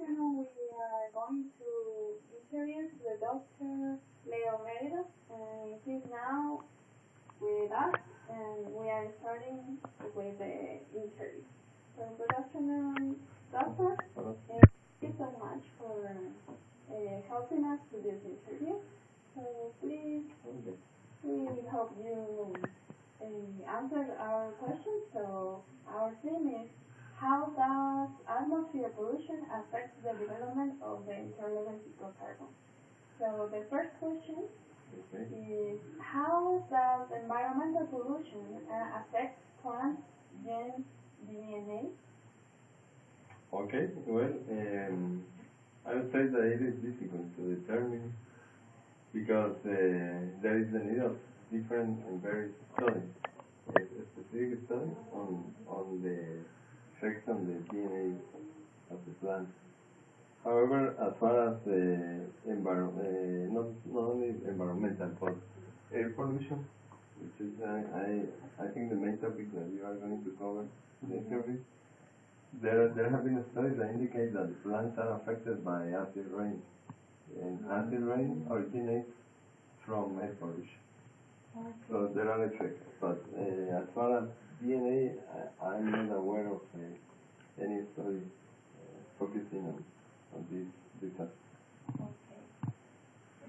afternoon we are going to interview the Dr. Leo Merida, and he's now with us, and we are starting with the interview. So good afternoon, Doctor. Thank you so much for helping us with this interview. So please, we hope you answer our questions. So our theme is, how does atmosphere pollution affect the development of the interrelated carbon? So the first question is, how does environmental pollution affect plant gene DNA? Okay, well, I would say that it is difficult to determine because there is a need of different and various studies, specific studies on the effects on the DNA of the plant. However, as far as not only environmental but air pollution, which is I think the main topic that we are going to cover in the interview, there have been studies that indicate that the plants are affected by acid rain, and acid rain originates from air pollution. Okay. So there are effects, but as far as DNA, I'm not aware of any study focusing on this aspect. Okay,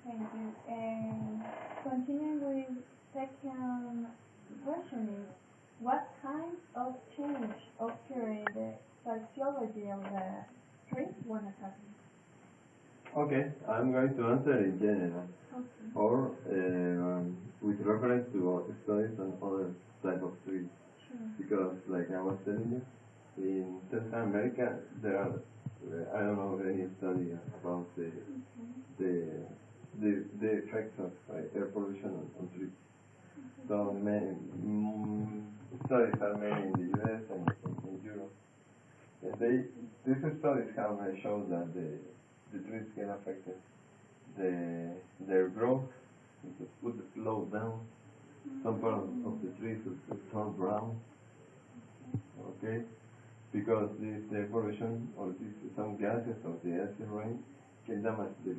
thank you. And continuing with second question is, what kind of change occur in the physiology of the tree when it happens? Okay, I'm going to answer in general, okay, or with reference to studies on other type of trees. Sure. Because, like I was telling you, in Central America there are I don't know of any study about the effects of air pollution on trees. Okay. So many studies are made in the US and in Europe. And these studies have shown that the trees get affected. Their growth would slow down. Some part of the trees would turn brown. Okay, because this air pollution or some gases of the acid rain can damage the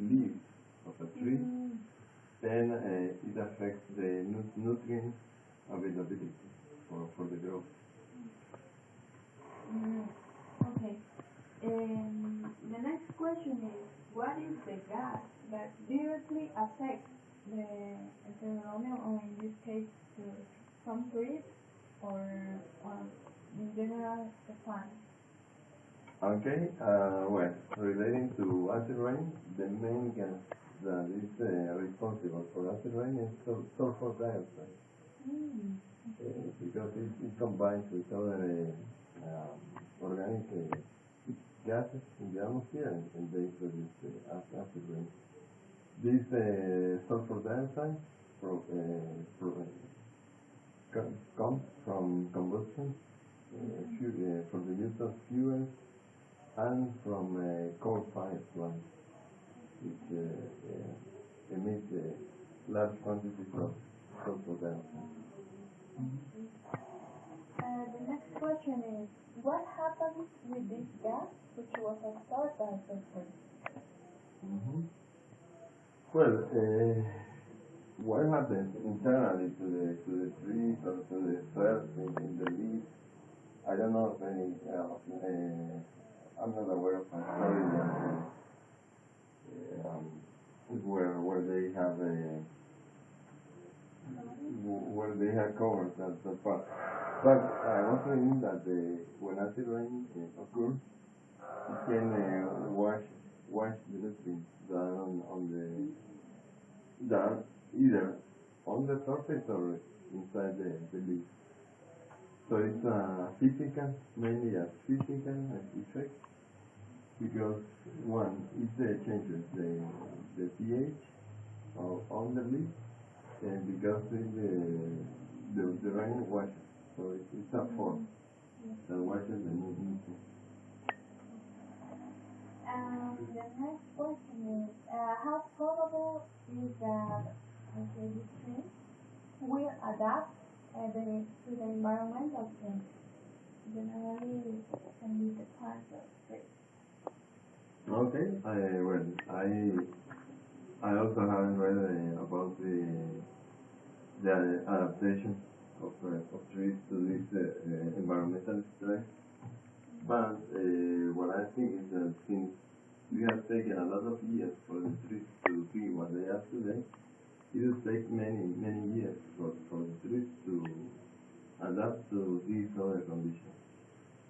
leaves of a tree. Then it affects the nutrient availability for the growth. Okay. The next question is, what is the gas that directly affects the environment, or in this case, some trees, or in general the plant? Okay. Well, relating to acid rain, the main gas that is responsible for acid rain is sulfur dioxide. Because it combines with other organic gases in the atmosphere, and they produce acid rain. This sulfur dioxide comes from combustion, from the use of fuels, and from coal-fired plants, which emit large quantities of sulfur dioxide. The next question is, what happens with this gas, which was absorbed by sulfur? Well, what happens internally to the trees or to the cells in the leaves? I don't know of any. I'm not aware of a story where they have covered that part. But I was reading that when acid rain occurs, it can wash the nutrients that are either on the surface or inside the leaf. So it's mainly a physical effect, because one, it changes the pH on the leaf, and because the rain washes, so it's a force that washes the nutrients. The next question is, how probable is that the tree will adapt to the environmental change? Generally, it can be the plants of trees. Okay. Well, I also haven't read about the adaptation of trees to this environmental stress. But what I think is that since we have taken a lot of years for the trees to be what they are today, it will take many years for the trees to adapt to these other conditions.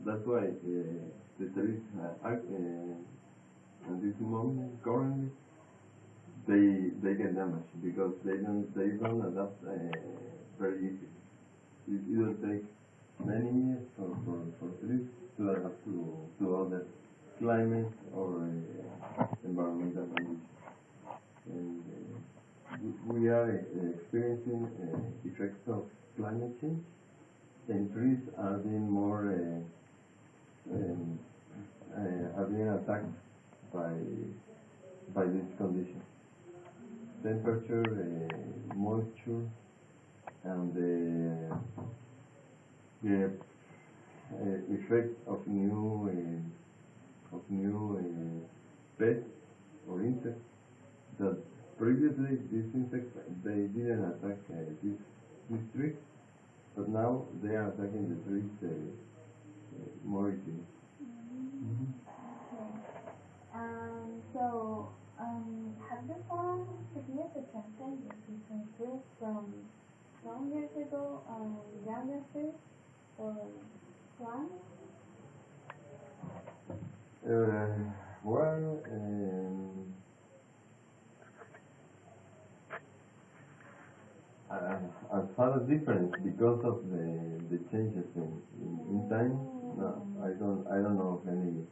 That's why the trees at this moment currently they get damaged because they don't adapt very easily. It will take many years for trees to adapt to other climates or environmental conditions. And we are experiencing effects of climate change, and trees are being more are being attacked by these conditions. Temperature, moisture, and the effect of new pests or insects that previously these insects they didn't attack these trees, but now they are attacking the trees more easily. Mm-hmm. Okay. So, have you found significant changes between trees from some years ago and younger trees or plants? Well, as far as difference because of the changes in time, no, I don't know of any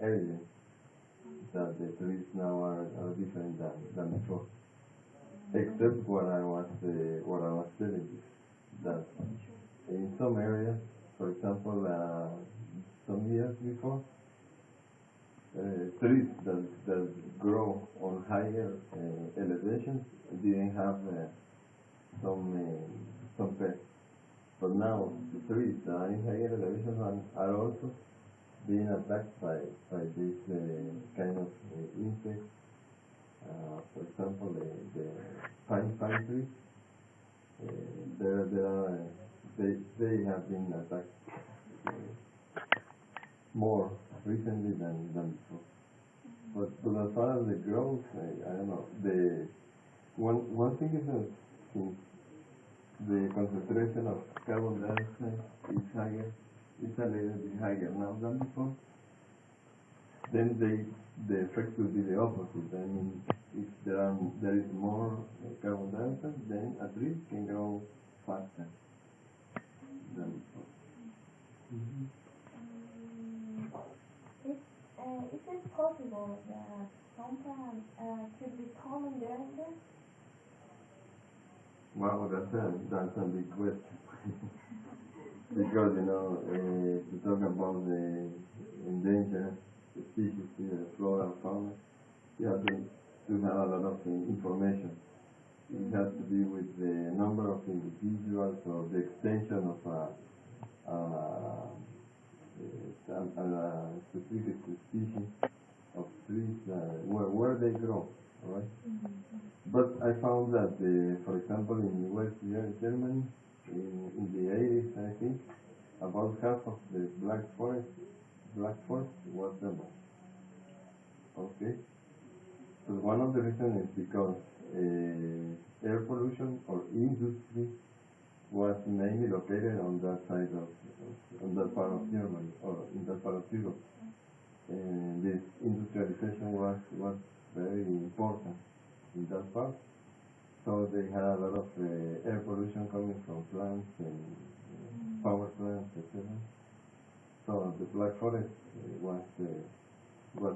evidence that the trees now are different than before. Except what I was telling you, that in some areas, for example, some years before, trees that grow on higher elevations didn't have some pests. But now the trees that are in higher elevations are also being attacked by this kind of insects. For example, the pine trees, they have been attacked more recently than before. But as far as the growth, I don't know. One thing is that since the concentration of carbon dioxide is higher, it's a little bit higher now than before, then the effect will be the opposite. I mean, if there is more carbon dioxide, then a tree can grow faster than before. Mm-hmm. Is it possible that some plants could become endangered? Wow, that's a big question. Because to talk about the endangered species, flora and fauna, you have to have a lot of information. It has to be with the number of individuals or the extension of a specific species of trees, where they grow, all right? Mm-hmm. But I found that, for example, in West Germany, in the 80s, I think, about half of the Black Forest was damaged. Okay? So one of the reasons is because air pollution or industry was mainly located on that side on that part of Germany or in that part of Europe. And this industrialization was very important in that part. So they had a lot of air pollution coming from plants and power plants, etc. So the Black Forest was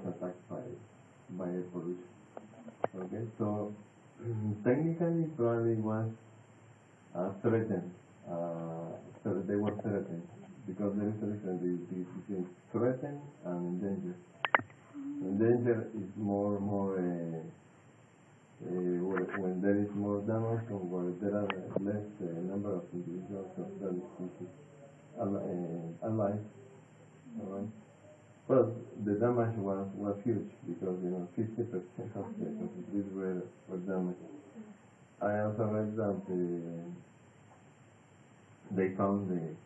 attacked by air pollution. Okay, so technically probably was threatened. So they were threatened because there is a difference between threatened and endangered. Endangered is more when there is more damage or where there are less number of individuals of that species alive. All right. Well, the damage was huge because 50% of the trees were damaged. I also read that they found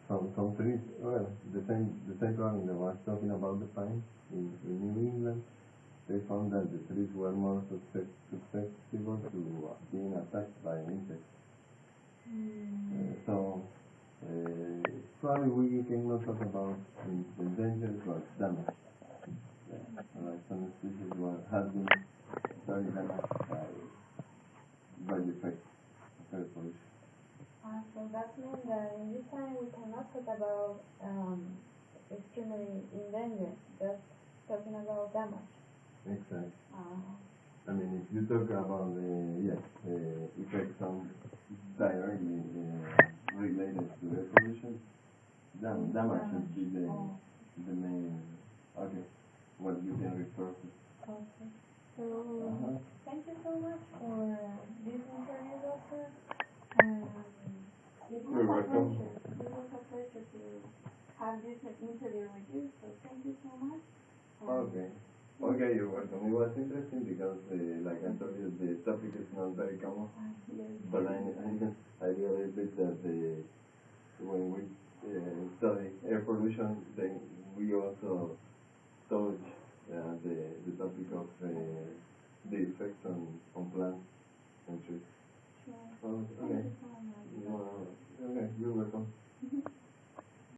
some trees. Well, the same problem that I was talking about the pine in New England. They found that the trees were more susceptible to being attacked by insects. So probably we cannot talk about the dangers but damage. Some species have been very damaged by the effects of air pollution. So that means that in this time we cannot talk about extremely endangered, just talking about damage. Exactly. I mean, if you talk about the effects directly related to air pollution, damage should be the main what you can refer to. Okay. So thank you so much for this interview, Doctor. It You're welcome. was a pleasure to have this interview with you. So thank you so much. Okay, you're welcome. It was interesting because, like I told you, the topic is not very common. Yes. But I realized that when we study air pollution, then we also touch the topic of the effects on plants and trees. Sure. So, Thank you so much. Okay, you're welcome.